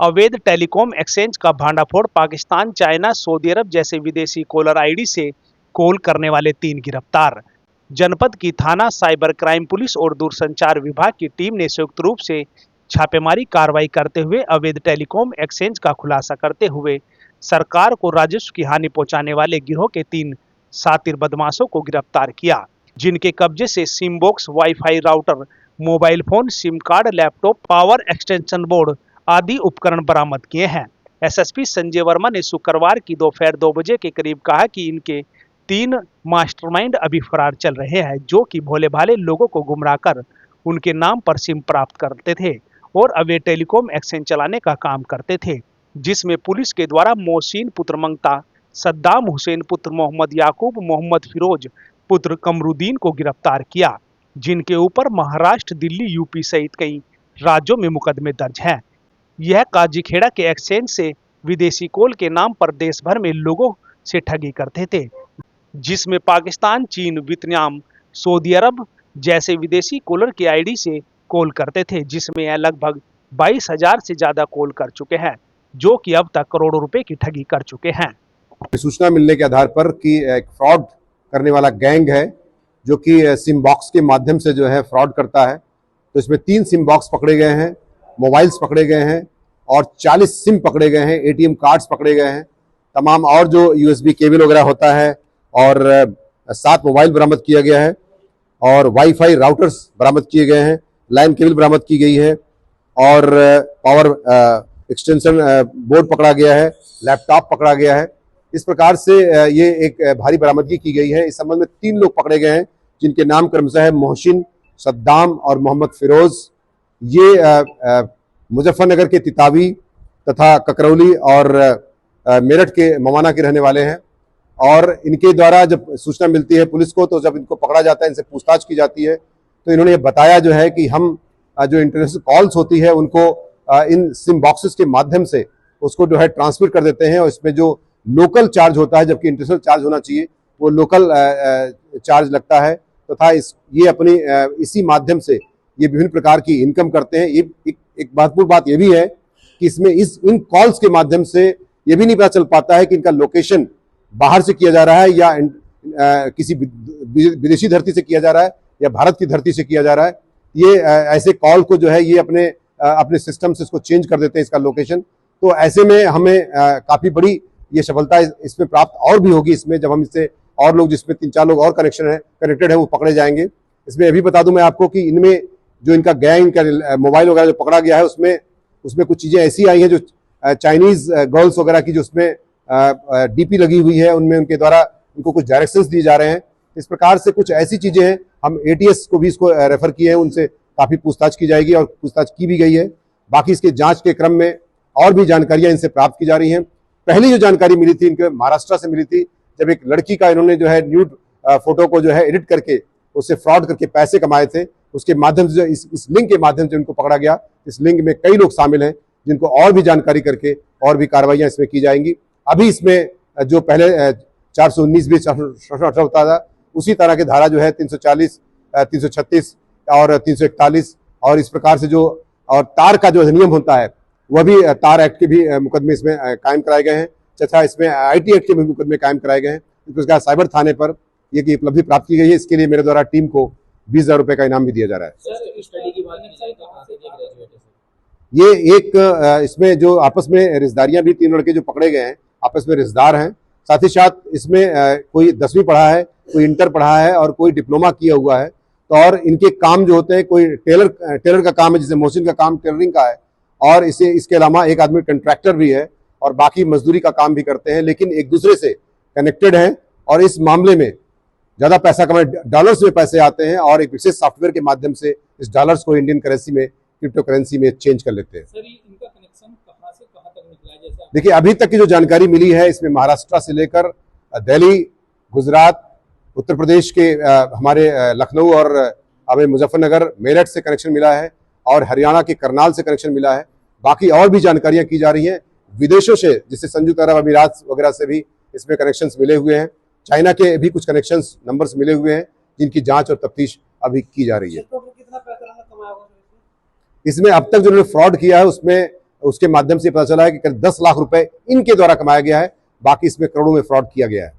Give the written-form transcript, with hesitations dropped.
अवैध telecom exchange का भांडाफोड़। Pakistan, China, Saudi अरब जैसे विदेशी कॉलर आईडी से कॉल करने वाले 3 गिरफ्तार। जनपद की थाना साइबर क्राइम पुलिस और दूरसंचार विभाग की टीम ने संयुक्त रूप से छापेमारी कार्रवाई करते हुए अवैध टेलीकॉम एक्सचेंज का खुलासा करते हुए सरकार को राजस्व की हानि पहुंचाने वाले गिरोह के 3 शातिर बदमाशों को गिरफ्तार किया, जिनके कब्जे से SIM box, wifi router, mobile phone, SIM card, laptop, power extension board आदि उपकरण बरामद किए हैं। एसएसपी संजय वर्मा ने शुक्रवार की दोपहर 2 बजे के करीब कहा कि इनके 3 मास्टरमाइंड अभी फरार चल रहे हैं, जो कि भोले भाले लोगों को गुमराह कर उनके नाम पर सिम प्राप्त करते थे और अवैध टेलीकॉम एक्सचेंज चलाने का काम करते थे, जिसमें पुलिस के द्वारा मोहसिन पुत्र मंगता, सद्दाम हुसैन पुत्र मोहम्मद याकूब, मोहम्मद फिरोज पुत्र कमरुद्दीन को गिरफ्तार किया, जिनके ऊपर महाराष्ट्र, दिल्ली, यूपी सहित कई राज्यों में मुकदमे दर्ज हैं। यह काजीखेड़ा के एक्सचेंज से विदेशी कॉल के नाम पर देश भर में लोगों से ठगी करते थे, जिसमें पाकिस्तान, चीन, वियतनाम, सऊदी अरब जैसे विदेशी कॉलर के आईडी से कॉल करते थे, जिसमें यह लगभग 22,000 से ज्यादा कॉल कर चुके हैं, जो कि अब तक करोड़ों रुपए की ठगी कर चुके हैं। सूचना मिलने के आधार पर कि एक फ्रॉड करने वाला गैंग है जो कि सिम बॉक्स के माध्यम से जो है फ्रॉड करता है। तो इसमें 3 सिम बॉक्स पकड़े गए हैं, मोबाइल्स पकड़े गए हैं और 40 सिम पकड़े गए हैं, एटीएम कार्ड्स पकड़े गए हैं, तमाम और जो यूएसबी केबल वगैरह होता है और 7 मोबाइल बरामद किया गया है और वाईफाई राउटर्स बरामद किए गए हैं, लाइन केबल बरामद की गई है और पावर एक्सटेंशन बोर्ड पकड़ा गया है, लैपटॉप पकड़ा गया है। इस प्रकार से ये एक भारी बरामदगी की गई है। इस संबंध में 3 लोग पकड़े गए हैं, जिनके नाम क्रमशः है मोहसिन, सद्दाम और मोहम्मद फिरोज। ये मुजफ्फरनगर के तितावी तथा ककरौली और मेरठ के मवाना के रहने वाले हैं और इनके द्वारा जब सूचना मिलती है पुलिस को, तो जब इनको पकड़ा जाता है, इनसे पूछताछ की जाती है, तो इन्होंने ये बताया जो है कि हम जो इंटरनेशनल कॉल्स होती है उनको इन सिम बॉक्सेस के माध्यम से उसको जो है ट्रांसफर कर देते हैं और इसमें जो लोकल चार्ज होता है, जबकि इंटरनेशनल चार्ज होना चाहिए, वो लोकल चार्ज लगता है तथा ये अपनी इसी माध्यम से ये विभिन्न प्रकार की इनकम करते हैं। एक महत्वपूर्ण बात ये भी है कि इसमें इन कॉल्स के माध्यम से ये भी नहीं पता चल पाता है कि इनका लोकेशन बाहर से किया जा रहा है या किसी विदेशी धरती से किया जा रहा है या भारत की धरती से किया जा रहा है। ये ऐसे कॉल को जो है ये अपने सिस्टम से इसको चेंज कर देते हैं इसका लोकेशन। तो ऐसे में हमें काफी बड़ी ये सफलता इसमें प्राप्त और भी होगी इसमें, जब हम इससे और लोग, जिसमें 3-4 लोग और कनेक्टेड है, वो पकड़े जाएंगे। इसमें अभी बता दूं मैं आपको कि इनमें जो इनका गैंग का मोबाइल वगैरह जो पकड़ा गया है उसमें कुछ चीजें ऐसी आई हैं जो चाइनीज गर्ल्स वगैरह की जो उसमें डीपी लगी हुई है, उनमें उनके द्वारा उनको कुछ डायरेक्शंस दिए जा रहे हैं। इस प्रकार से कुछ ऐसी चीजें हैं। हम एटीएस को भी इसको रेफर किए हैं, उनसे काफी पूछताछ की जाएगी और पूछताछ की भी गई है। बाकी इसके जांच के क्रम में और भी जानकारियां इनसे प्राप्त की जा रही हैं। पहली जो जानकारी मिली थी इनके महाराष्ट्र से मिली थी, जब एक लड़की का इन्होंने जो है न्यूड फोटो को जो है एडिट करके उससे फ्रॉड करके पैसे कमाए थे, उसके माध्यम से इस लिंक के माध्यम से उनको पकड़ा गया। इस लिंक में कई लोग शामिल हैं, जिनको और भी जानकारी करके और भी कार्रवाइयां इसमें की जाएंगी। अभी इसमें जो पहले 419 भी होता था, उसी तरह की धारा जो है 340, 336 और 341 और इस प्रकार से जो और तार का जो अधिनियम होता है वह भी तार एक्ट के भी मुकदमे इसमें कायम कराए गए हैं तथा इसमें आईटी एक्ट के भी मुकदमे कायम कराए गए हैं। इसके साइबर थाने पर ये की उपलब्धि प्राप्त की गई है। इसके लिए मेरे द्वारा टीम को 20,000 रुपए का इनाम भी दिया जा रहा है। ये एक इसमें जो आपस में रिश्तेदारियां भी 3 लड़के जो पकड़े गए हैं आपस में रिश्तेदार हैं। साथ ही साथ इसमें कोई 10वीं पढ़ा है, कोई इंटर पढ़ा है और कोई डिप्लोमा किया हुआ है। तो और इनके काम जो होते हैं, कोई टेलर का काम है, जैसे मोहसिन का काम टेलरिंग का है और इसके अलावा एक आदमी कंट्रैक्टर भी है और बाकी मजदूरी का काम भी करते हैं, लेकिन एक दूसरे से कनेक्टेड हैं और इस मामले में ज्यादा पैसा कमाए, डॉलर्स में पैसे आते हैं और एक विशेष सॉफ्टवेयर के माध्यम से इस डॉलर्स को इंडियन करेंसी में, क्रिप्टो करेंसी में चेंज कर लेते हैं। सर, इनका कनेक्शन कहां से कहां तक निकला है? जैसे देखिए, अभी तक की जो जानकारी मिली है इसमें महाराष्ट्र से लेकर दिल्ली, गुजरात, उत्तर प्रदेश के हमारे लखनऊ और हमें मुजफ्फरनगर, मेरठ से कनेक्शन मिला है और हरियाणा के करनाल से कनेक्शन मिला है। बाकी और भी जानकारियां की जा रही हैं विदेशों से, जैसे संयुक्त अरब अमीरात वगैरह से भी इसमें कनेक्शंस मिले हुए हैं। चाइना के भी कुछ कनेक्शंस नंबर्स मिले हुए हैं, जिनकी जांच और तफ्तीश अभी की जा रही है। कितना पैसा कमाया होगा इसमें अब तक जो फ्रॉड किया है उसमें उसके माध्यम से पता चला है कि करीब 10 लाख रुपए इनके द्वारा कमाया गया है, बाकी इसमें करोड़ों में फ्रॉड किया गया है।